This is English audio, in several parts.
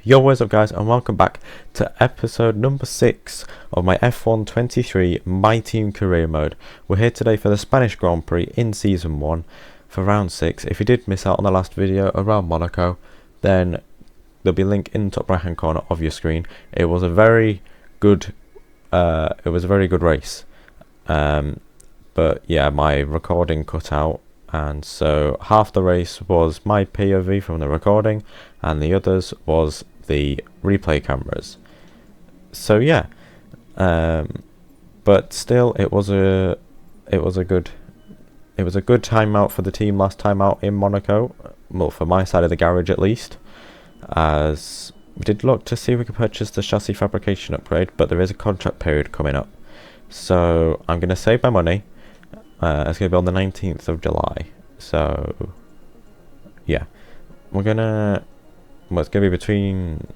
Yo, what's up guys, and welcome back to episode number 6 of my F1 23 My Team Career Mode. We're here today for the Spanish Grand Prix in Season 1 for Round 6. If you did miss out on the last video around Monaco, then there'll be a link in the top right hand corner of your screen. It was a very good race. But yeah, my recording cut out, and so half the race was my POV from the recording and the others was the replay cameras. So yeah, but still it was a good time out for the team last time out in Monaco, well, for my side of the garage at least, as we did look to see if we could purchase the chassis fabrication upgrade, but there is a contract period coming up, so I'm going to save my money. It's going to be on the 19th of July, so yeah, it's going to be between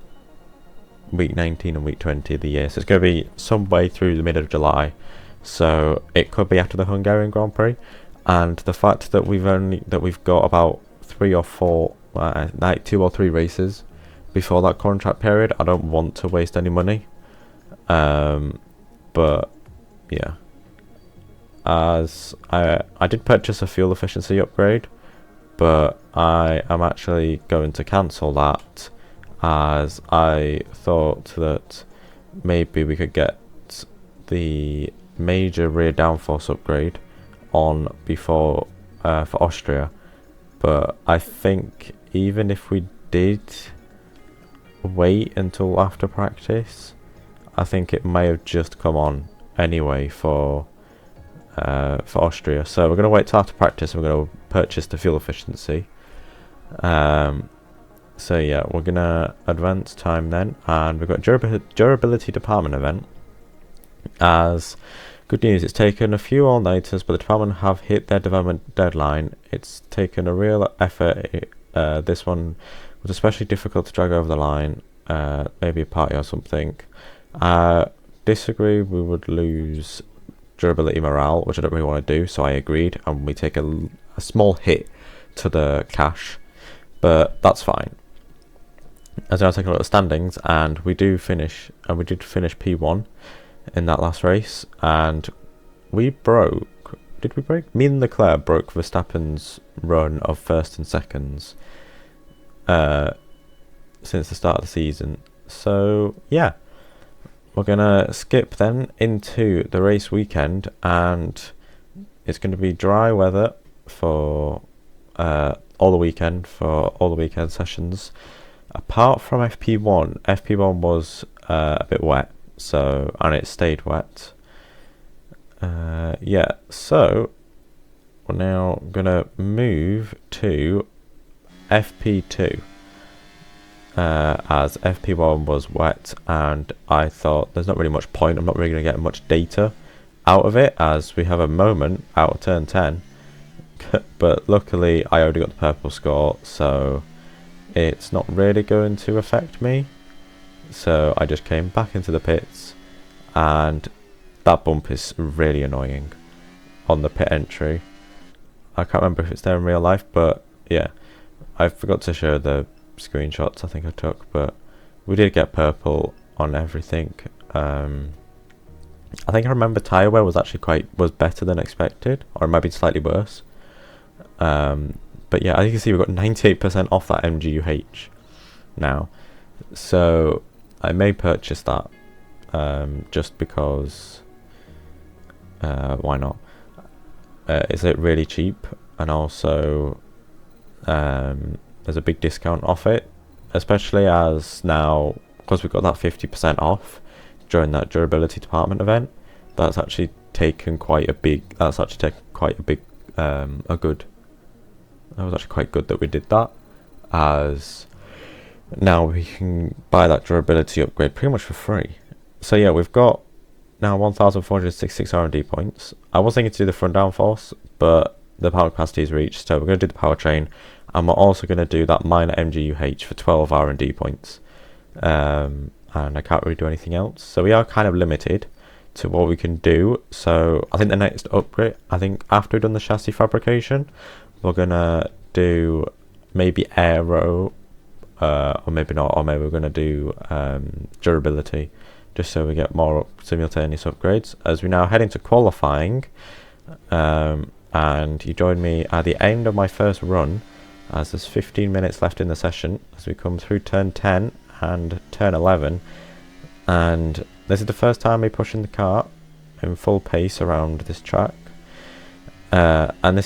week 19 and week 20 of the year, so it's going to be some way through the middle of July, so it could be after the Hungarian Grand Prix. And the fact that we've got about 3 or 4 like 2 or 3 races before that contract period, I don't want to waste any money, but yeah, as I did purchase a fuel efficiency upgrade, but I am actually going to cancel that, as I thought that maybe we could get the major rear downforce upgrade on before for Austria. But I think even if we did wait until after practice, I think it may have just come on anyway for Austria. So we're going to wait till after practice and we're going to purchase the fuel efficiency. So yeah, we're going to advance time then, and we've got durability department event. As good news, it's taken a few all-nighters, but the department have hit their development deadline. It's taken a real effort. This one was especially difficult to drag over the line, maybe a party or something. Disagree, we would lose durability morale, which I don't really want to do, so I agreed, and we take a small hit to the cash, but that's fine. As I take a look at the standings, and we did finish P1 in that last race, and we broke. Did we break? Me and Leclerc broke Verstappen's run of first and seconds since the start of the season. So yeah, we're gonna skip then into the race weekend, and it's going to be dry weather for all the weekend sessions, apart from FP1. FP1 was a bit wet, so, and it stayed wet. Yeah, so we're now gonna move to FP2, as FP1 was wet, and I thought there's not really much point. I'm not really gonna get much data out of it, as we have a moment out of turn 10. But luckily I already got the purple score, so it's not really going to affect me. So I just came back into the pits, and that bump is really annoying on the pit entry. I can't remember if it's there in real life, but yeah, I forgot to show the screenshots I think I took, but we did get purple on everything. I think I remember tyre wear was actually was better than expected, or it might be slightly worse. But yeah, as you can see, we've got 98% off that MGUH now, so I may purchase that, just because why not? Is it really cheap, and also there's a big discount off it, especially as now, because we've got that 50% off during that durability department event. That was actually taken quite a big that was actually quite good that we did that, as now we can buy that durability upgrade pretty much for free. So yeah, we've got now 1,466 R&D points. I was thinking to do the front downforce, but the power capacity is reached, so we're going to do the powertrain, and we're also going to do that minor MGUH for 12 R&D points. And I can't really do anything else, so we are kind of limited to what we can do. So I think the next upgrade, I think after we've done the chassis fabrication, we're going to do maybe aero or maybe not, or maybe we're going to do durability, just so we get more simultaneous upgrades. As we now head into qualifying, and you join me at the end of my first run, as there's 15 minutes left in the session, as we come through turn 10 and turn 11, and this is the first time we're pushing the car in full pace around this track. And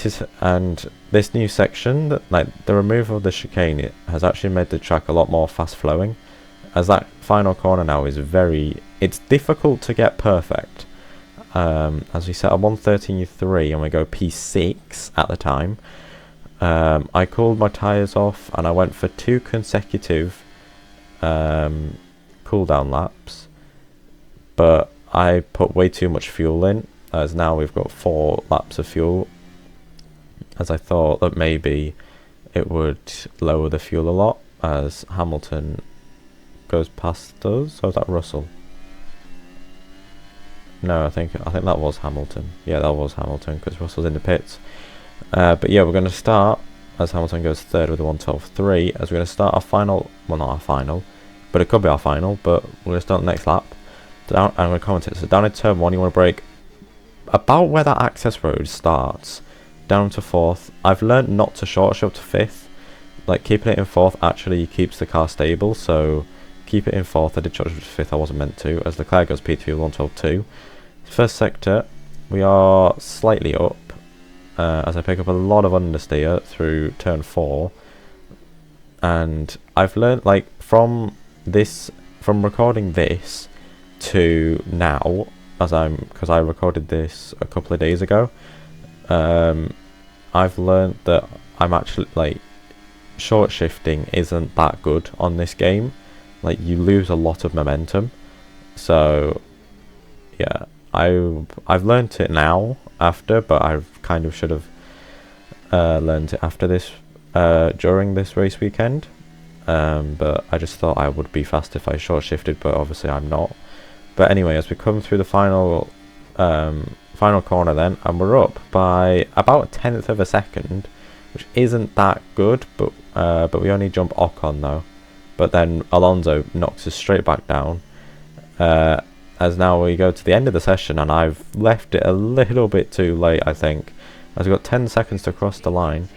this new section, like the removal of the chicane, it has actually made the track a lot more fast flowing, as that final corner now is it's difficult to get perfect. As we set a 113.3 and we go P6 at the time, I cooled my tyres off and I went for 2 consecutive cool down laps, but I put way too much fuel in, as now we've got 4 laps of fuel, as I thought that maybe it would lower the fuel a lot as Hamilton goes past us. Or was that Russell? No, I think that was Hamilton. Yeah, that was Hamilton, because Russell's in the pits. But yeah, we're going to start, as Hamilton goes third with a 112.3, as we're going to start our final, well, not our final, but it could be our final, but we're going to start the next lap. I'm going to comment it. So down in turn 1, you want to brake about where that access road starts, down to 4th. I've learned not to short shift to 5th. Like, keeping it in 4th actually keeps the car stable, so keep it in 4th. I did short shift to 5th, I wasn't meant to, as Leclerc goes P3 with 112.2. First sector, we are slightly up, as I pick up a lot of understeer through turn 4. And I've learned, like, from recording this to now, because I recorded this a couple of days ago, I've learned that I'm actually, like, short shifting isn't that good on this game. Like, you lose a lot of momentum. So yeah, I've learned it now after, but I kind of should have learned it after this, during this race weekend. But I just thought I would be fast if I short shifted, but obviously I'm not. But anyway, as we come through the final corner then, and we're up by about a 1/10 of a second, which isn't that good, but we only jump Ocon though. But then Alonso knocks us straight back down. As now we go to the end of the session, and I've left it a little bit too late, I think, as we've got 10 seconds to cross the line.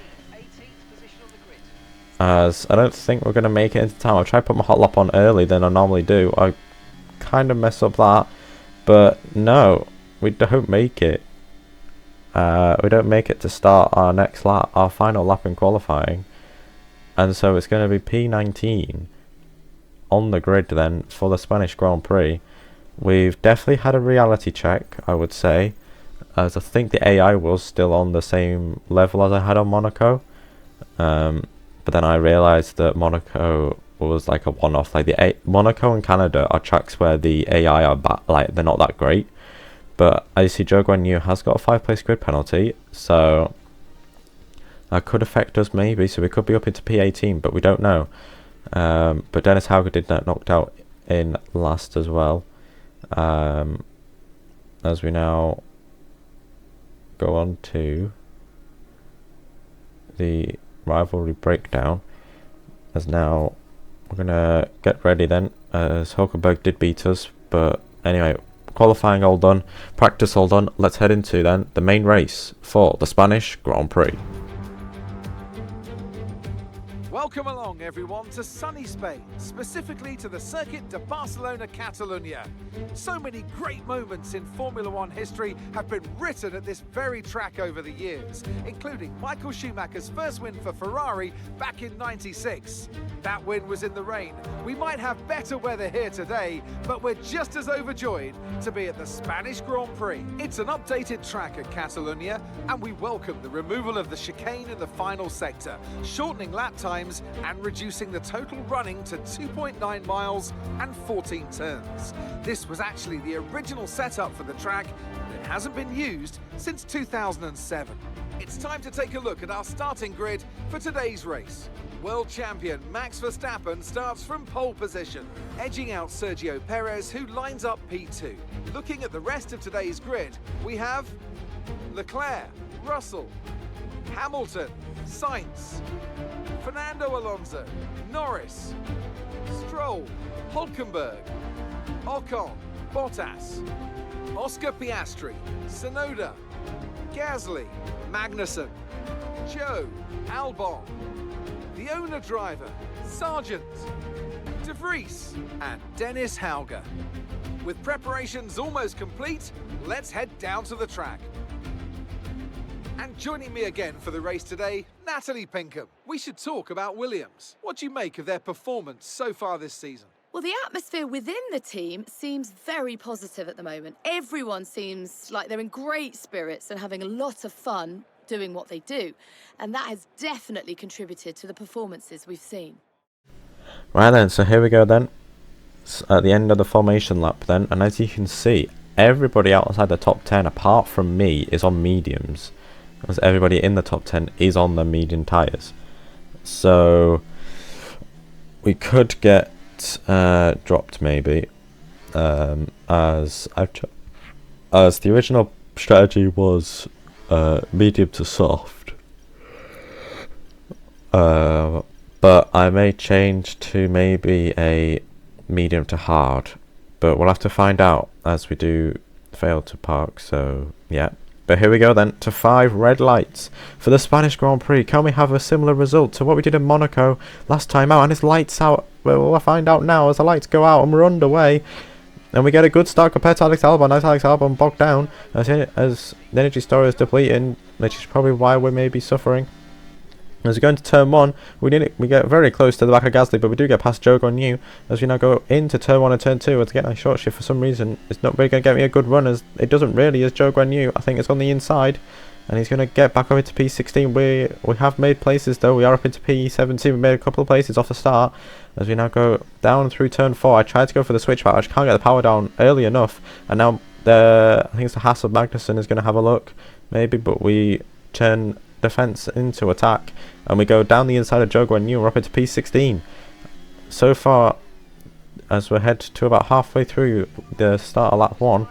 As I don't think we're going to make it into time. I'll try to put my hot lap on early than I normally do. I kind of mess up that, but no, we don't make it. We don't make it to start our next lap, our final lap in qualifying, and so it's going to be P19 on the grid then for the Spanish Grand Prix. We've definitely had a reality check, I would say, as I think the AI was still on the same level as I had on Monaco, but then I realised that Monaco was like a one-off. Like Monaco and Canada are tracks where the AI are they're not that great. But I see Joe Guan Yu has got a 5-place grid penalty, so that could affect us maybe. So we could be up into P18, but we don't know. But Dennis Hauger did get knocked out in last as well. As we now go on to the rivalry breakdown, as now we're gonna get ready then, as Hulkenberg did beat us. But anyway, qualifying all done, practice all done, let's head into then the main race for the Spanish Grand Prix. Welcome along everyone to sunny Spain, specifically to the Circuit de Barcelona Catalunya. So many great moments in Formula One history have been written at this very track over the years, including Michael Schumacher's first win for Ferrari back in '96. That win was in the rain. We might have better weather here today, but we're just as overjoyed to be at the Spanish Grand Prix. It's an updated track at Catalunya, and we welcome the removal of the chicane in the final sector, shortening lap times and reducing the total running to 2.9 miles and 14 turns. This was actually the original setup for the track, but it hasn't been used since 2007. It's time to take a look at our starting grid for today's race. World champion Max Verstappen starts from pole position, edging out Sergio Perez, who lines up P2. Looking at the rest of today's grid, we have Leclerc, Russell, Hamilton, Sainz, Fernando Alonso, Norris, Stroll, Hulkenberg, Ocon, Bottas, Oscar Piastri, Tsunoda, Gasly, Magnussen, Joe, Albon, the owner driver, Sargent, De Vries and Dennis Hauger. With preparations almost complete, let's head down to the track. And joining me again for the race today, Natalie Pinkham. We should talk about Williams. What do you make of their performance so far this season? Well, the atmosphere within the team seems very positive at the moment. Everyone seems like they're in great spirits and having a lot of fun doing what they do. And that has definitely contributed to the performances we've seen. Right then, so here we go then. At the end of the formation lap then, and as you can see, everybody outside the top 10 apart from me is on mediums. Because everybody in the top 10 is on the medium tyres. So we could get dropped maybe, as the original strategy was medium to soft, but I may change to maybe a medium to hard, but we'll have to find out as we do fail to park. So yeah, but here we go then to 5 red lights for the Spanish Grand Prix. Can we have a similar result to what we did in Monaco last time out? And it's lights out. Well, we'll find out now as the lights go out and we're underway. And we get a good start compared to Alex Albon. Nice Alex Albon bogged down as the energy store is depleting, which is probably why we may be suffering. As we go into turn 1, we get very close to the back of Gasly, but we do get past Zhou Guanyu as we now go into turn 1 and turn 2. It's getting a short shift for some reason. It's not really going to get me a good run, as it doesn't really, as Zhou Guanyu, I think it's on the inside. And he's going to get back over to P16. We have made places though. We are up into P17. We made a couple of places off the start. As we now go down through turn 4. I tried to go for the switch back. I just can't get the power down early enough. And now I think it's the Haas of Magnussen is going to have a look. Maybe, but we turn defense into attack. And we go down the inside of Zhou Guanyu. We're up into P16. So far, as we head to about halfway through the start of lap 1.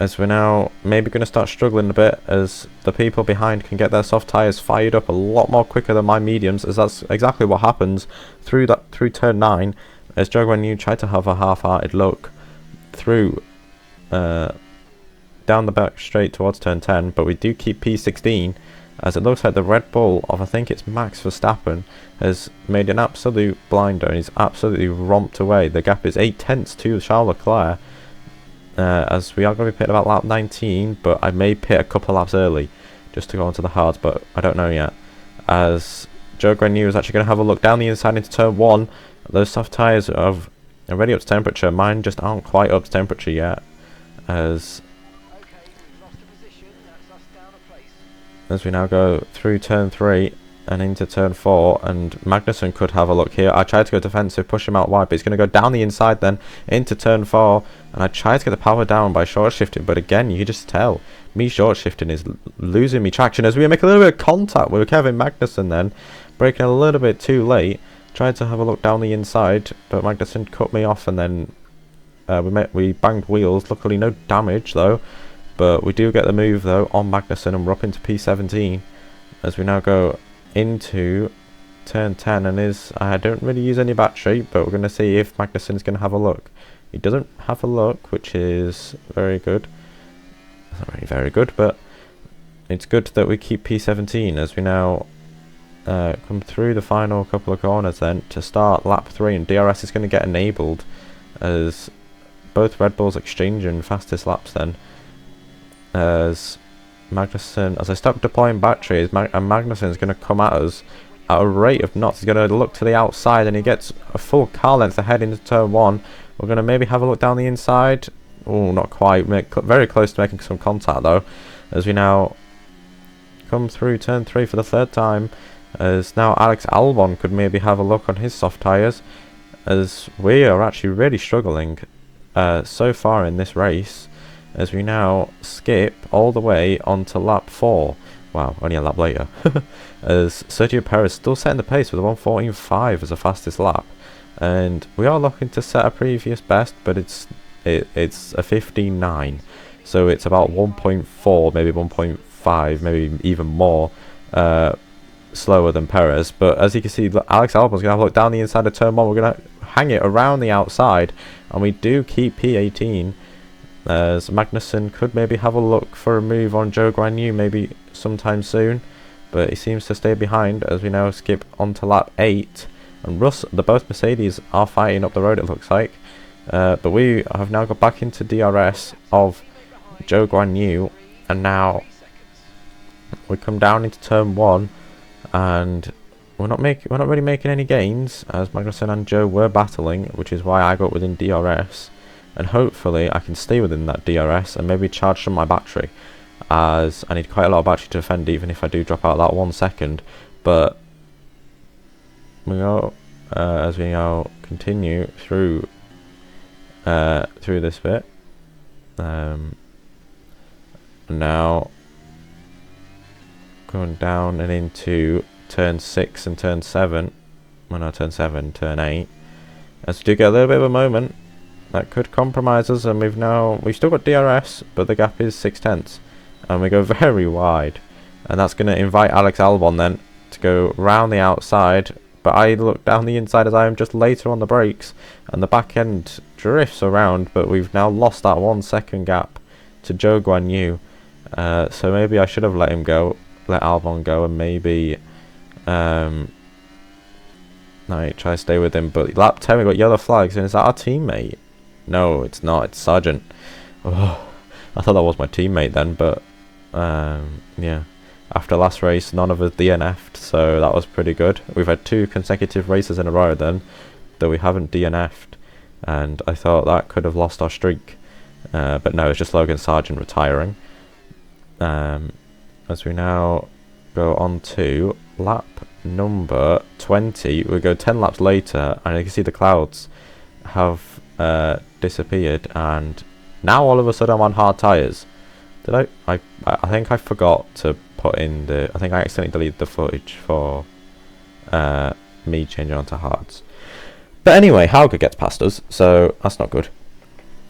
As we're now maybe going to start struggling a bit as the people behind can get their soft tyres fired up a lot more quicker than my mediums, as that's exactly what happens through turn 9 as Zhou Guanyu tried to have a half-hearted look through down the back straight towards turn 10, but we do keep P16 as it looks like the Red Bull of I think it's Max Verstappen has made an absolute blinder and he's absolutely romped away. The gap is 8 tenths to Charles Leclerc. As we are going to be pitted about lap 19, but I may pit a couple laps early just to go onto the hards, but I don't know yet. As Zhou Guanyu is actually going to have a look down the inside into turn 1. Those soft tyres are already up to temperature. Mine just aren't quite up to temperature yet. As we now go through turn 3 and into turn 4, and Magnussen could have a look here. I tried to go defensive, push him out wide, but he's going to go down the inside then into turn 4, and I tried to get the power down by short shifting, but again you just tell me short shifting is losing me traction as we make a little bit of contact with Kevin Magnussen then, braking a little bit too late. Tried to have a look down the inside, but Magnussen cut me off, and then we banged wheels. Luckily no damage though, but we do get the move though on Magnussen, and we're up into P17 as we now go into turn 10, and I don't really use any battery, but we're going to see if Magnussen's going to have a look. He doesn't have a look, which is very good. It's not really very good, but it's good that we keep P17 as we now come through the final couple of corners then to start lap 3, and DRS is going to get enabled as both Red Bulls exchanging fastest laps then, as Magnussen, as I stop deploying batteries, Magnussen is going to come at us at a rate of knots. He's going to look to the outside and he gets a full car length ahead into turn 1. We're going to maybe have a look down the inside. Oh, not quite. Very close to making some contact though, as we now come through turn 3 for the 3rd time, as now Alex Albon could maybe have a look on his soft tyres, as we are actually really struggling so far in this race, as we now skip all the way onto lap 4. Wow, only a lap later. As Sergio Perez still setting the pace with a 1:14.5 as the fastest lap. And we are looking to set a previous best, but it's a 15.9. So it's about 1.4, maybe 1.5, maybe even more slower than Perez. But as you can see, Alex Albon's going to have a look down the inside of turn 1. We're going to hang it around the outside, and we do keep P18. As Magnussen could maybe have a look for a move on Zhou Guanyu maybe sometime soon, but he seems to stay behind as we now skip onto lap 8. And both Mercedes are fighting up the road, it looks like. But we have now got back into DRS of Zhou Guanyu, and now we come down into turn 1, and we're not really making any gains, as Magnussen and Zhou were battling, which is why I got within DRS. And hopefully I can stay within that DRS and maybe charge some of my battery, as I need quite a lot of battery to defend even if I do drop out that 1 second. But we go as we now continue through this bit. Now going down and into turn 6 and turn 7. Well, not turn 7, turn 8. As we do get a little bit of a moment that could compromise us, and we've still got DRS, but the gap is 0.6, and we go very wide, and that's going to invite Alex Albon then to go round the outside. But I look down the inside as I am just later on the brakes, and the back end drifts around, but we've now lost that 1 second gap to Zhou Guanyu. So maybe I should have let Albon go, and maybe try to stay with him. But lap 10 we got yellow flags, and is that our teammate? No, it's not, it's Sargent. Oh, I thought that was my teammate then, but yeah. After last race, none of us DNF'd, so that was pretty good. We've had 2 consecutive races in a row then that we haven't DNF'd, and I thought that could have lost our streak. But no, it's just Logan Sargent retiring. As we now go on to lap number 20, we go 10 laps later, and you can see the clouds have disappeared, and now all of a sudden I'm on hard tyres. Did I think I forgot to put in I think I accidentally deleted the footage for me changing onto hards. But anyway, Hauger gets past us, so that's not good.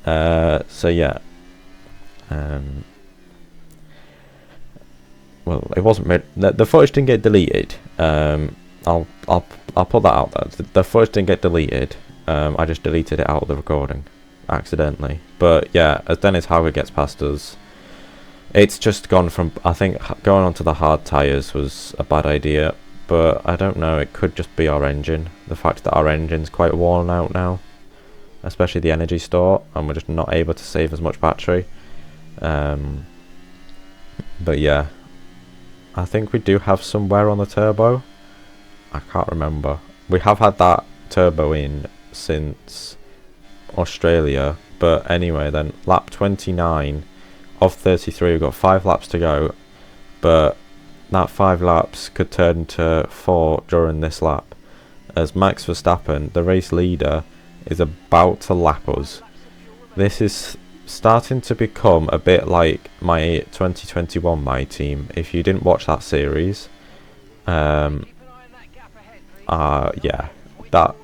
So yeah. Well, it wasn't the footage didn't get deleted. I'll put that out there. The footage didn't get deleted. I just deleted it out of the recording accidentally. But yeah, as Dennis Hauger gets past us, it's just gone from, I think going onto the hard tyres was a bad idea, but I don't know, it could just be our engine. The fact that our engine's quite worn out now, especially the energy store, and we're just not able to save as much battery. But yeah, I think we do have some wear on the turbo. I can't remember. We have had that turbo in since Australia, but anyway then, lap 29 of 33, we've got 5 laps to go, but that 5 laps could turn to 4 during this lap, as Max Verstappen, the race leader, is about to lap us. This is starting to become a bit like my 2021 My Team. If you didn't watch that series, yeah, that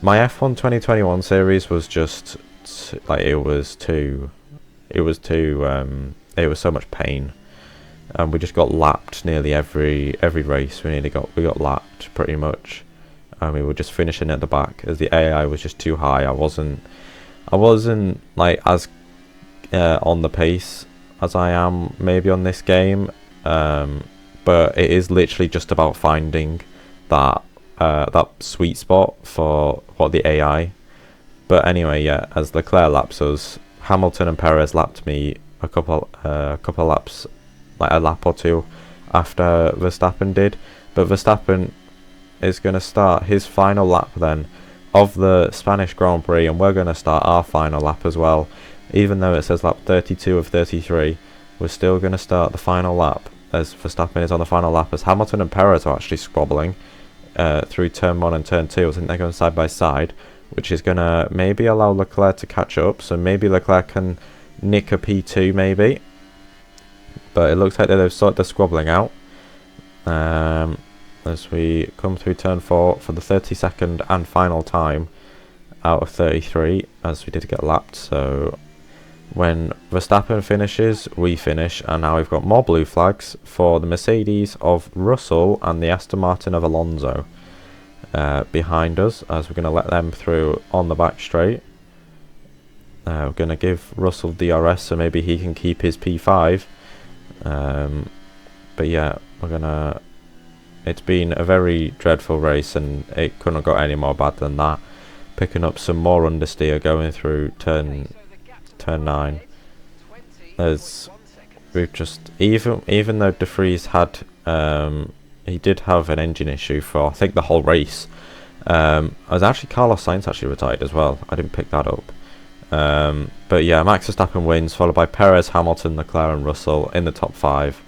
my F1 2021 series was just like it was so much pain, and we just got lapped nearly every race. We got lapped pretty much, and we were just finishing at the back as the AI was just too high. I wasn't like as on the pace as I am maybe on this game, but it is literally just about finding that sweet spot for what the AI. But anyway, yeah, as Leclerc laps us, Hamilton and Perez lapped me a couple laps, like a lap or two after Verstappen did. But Verstappen is going to start his final lap then of the Spanish Grand Prix, and we're going to start our final lap as well. Even though it says lap 32 of 33, we're still going to start the final lap as Verstappen is on the final lap, as Hamilton and Perez are actually squabbling through turn 1 and turn 2. I think they're going side by side, which is going to maybe allow Leclerc to catch up, so maybe Leclerc can nick a P2 maybe. But it looks like they're squabbling out. As we come through turn 4 for the 32nd and final time out of 33, as we did get lapped. So when Verstappen finishes, we finish, and now we've got more blue flags for the Mercedes of Russell and the Aston Martin of Alonso behind us, as we're going to let them through on the back straight. We're going to give Russell DRS so maybe he can keep his P5. But yeah, it's been a very dreadful race, and it couldn't have got any more bad than that. Picking up some more understeer going through turn 9. We've just, even though De Vries had he did have an engine issue for I think the whole race. As actually Carlos Sainz actually retired as well. I didn't pick that up. But yeah, Max Verstappen wins, followed by Perez, Hamilton, Leclerc and Russell in the top 5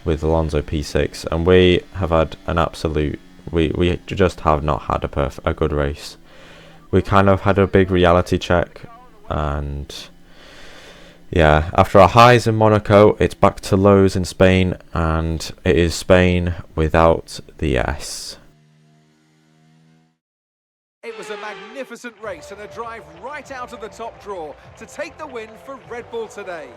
with Alonso P6, and we have had an absolute we just have not had a good race. We kind of had a big reality check, and yeah, after our highs in Monaco, it's back to lows in Spain, and it is Spain without the S. It was a magnificent race and a drive right out of the top draw to take the win for Red Bull today.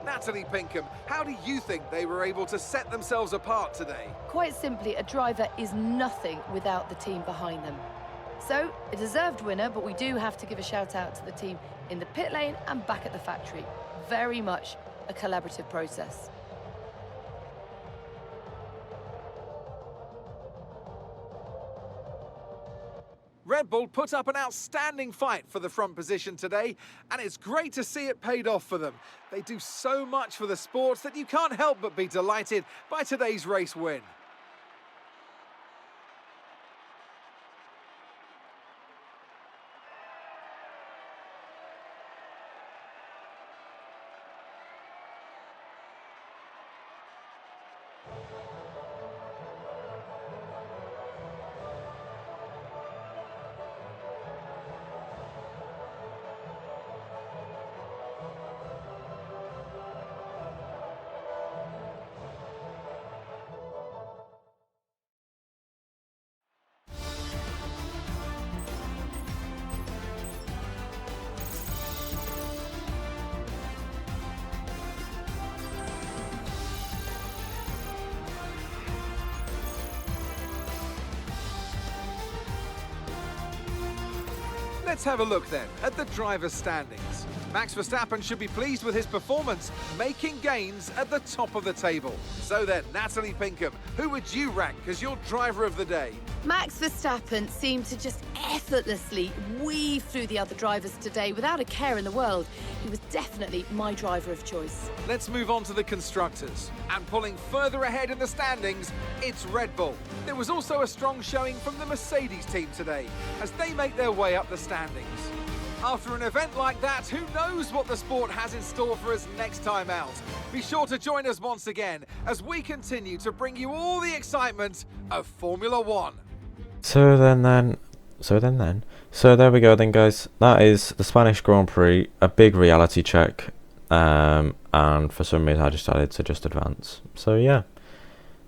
Natalie Pinkham, how do you think they were able to set themselves apart today? Quite simply, a driver is nothing without the team behind them. So, a deserved winner, but we do have to give a shout out to the team in the pit lane and back at the factory. Very much a collaborative process. Red Bull put up an outstanding fight for the front position today, and it's great to see it paid off for them. They do so much for the sport that you can't help but be delighted by today's race win. Let's have a look then at the driver's standings. Max Verstappen should be pleased with his performance, making gains at the top of the table. So then, Natalie Pinkham, who would you rank as your driver of the day? Max Verstappen seemed to just effortlessly weave through the other drivers today without a care in the world. He was definitely my driver of choice. Let's move on to the constructors. And pulling further ahead in the standings, it's Red Bull. There was also a strong showing from the Mercedes team today as they make their way up the standings. After an event like that, who knows what the sport has in store for us next time out? Be sure to join us once again as we continue to bring you all the excitement of Formula One. So there we go then, guys. That is the Spanish Grand Prix, a big reality check, and for some reason I just decided to just advance. So yeah,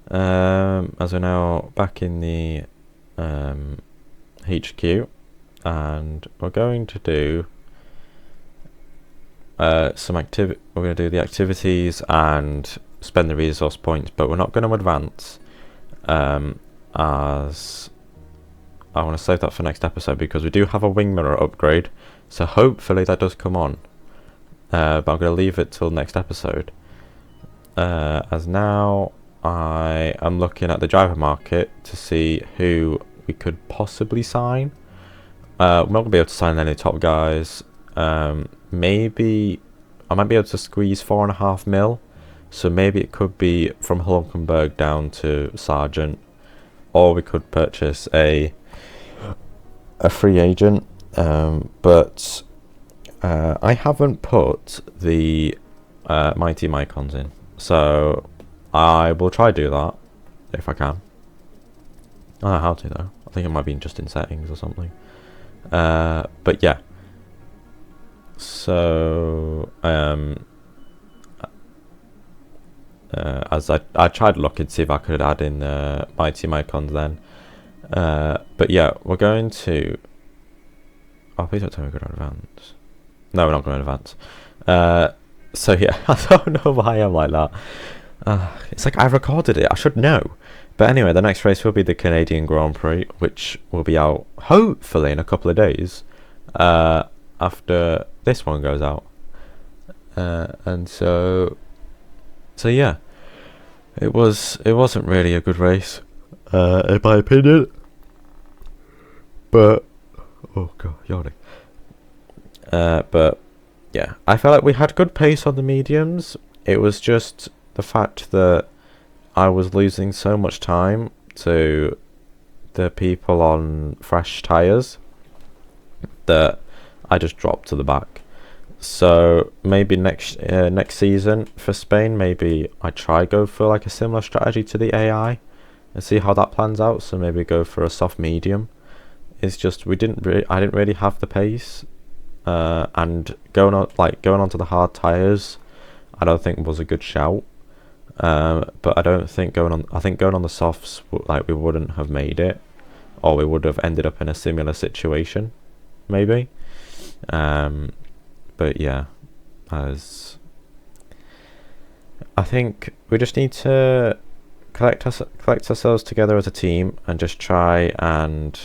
as we're now back in the HQ, and we're going to do some activity. We're going to do the activities and spend the resource points, but we're not going to advance, as I want to save that for next episode because we do have a wing mirror upgrade, so hopefully that does come on. But I'm going to leave it till next episode, as now I am looking at the driver market to see who we could possibly sign. We're not going to be able to sign any top guys. Maybe I might be able to squeeze 4.5 mil, so maybe it could be from Hulkenberg down to Sargent, or we could purchase a free agent. But I haven't put the My Team icons in, so I will try to do that if I can. I don't know how to though. I think it might be just in settings or something. But yeah, so as I tried to look and see if I could add in the My Team icons then, but yeah, we're going to Oh, please don't tell me we're going to advance. No, we're not going to advance. So yeah, I don't know why I'm like that. It's like I recorded it. I should know. But anyway, the next race will be the Canadian Grand Prix, which will be out hopefully in a couple of days after this one goes out. And so yeah, it wasn't really a good race, in my opinion. But oh god, yawning. But yeah, I felt like we had good pace on the mediums. It was just the fact that I was losing so much time to the people on fresh tyres that I just dropped to the back. So maybe next season for Spain, maybe I try go for like a similar strategy to the AI and see how that plans out. So maybe go for a soft medium. It's just I didn't really have the pace, and going onto the hard tyres, I don't think was a good shout. But I don't think I think going on the softs, like, we wouldn't have made it, or we would have ended up in a similar situation, maybe. But yeah, I think we just need to collect ourselves together as a team and just try and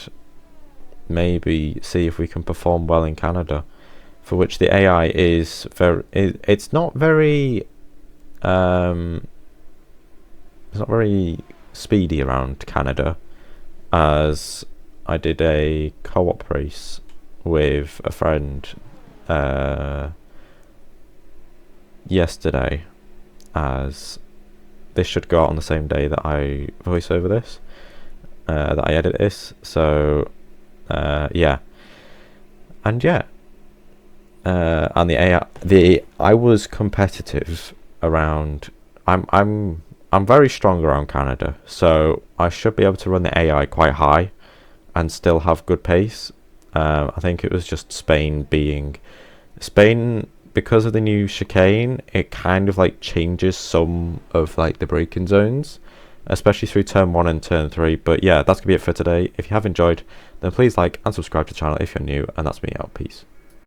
maybe see if we can perform well in Canada, for which the AI is it's not very speedy around Canada, as I did a co-op race with a friend yesterday, as this should go out on the same day that I voice over this, that I edit this. So yeah, and yeah, and I was competitive around. I'm very strong around Canada, so I should be able to run the AI quite high and still have good pace. I think it was just Spain because of the new chicane. It kind of like changes some of like the braking zones, especially through turn 1 and turn 3. But yeah, that's gonna be it for today. If you have enjoyed, then please like and subscribe to the channel if you're new, and that's me out. Peace.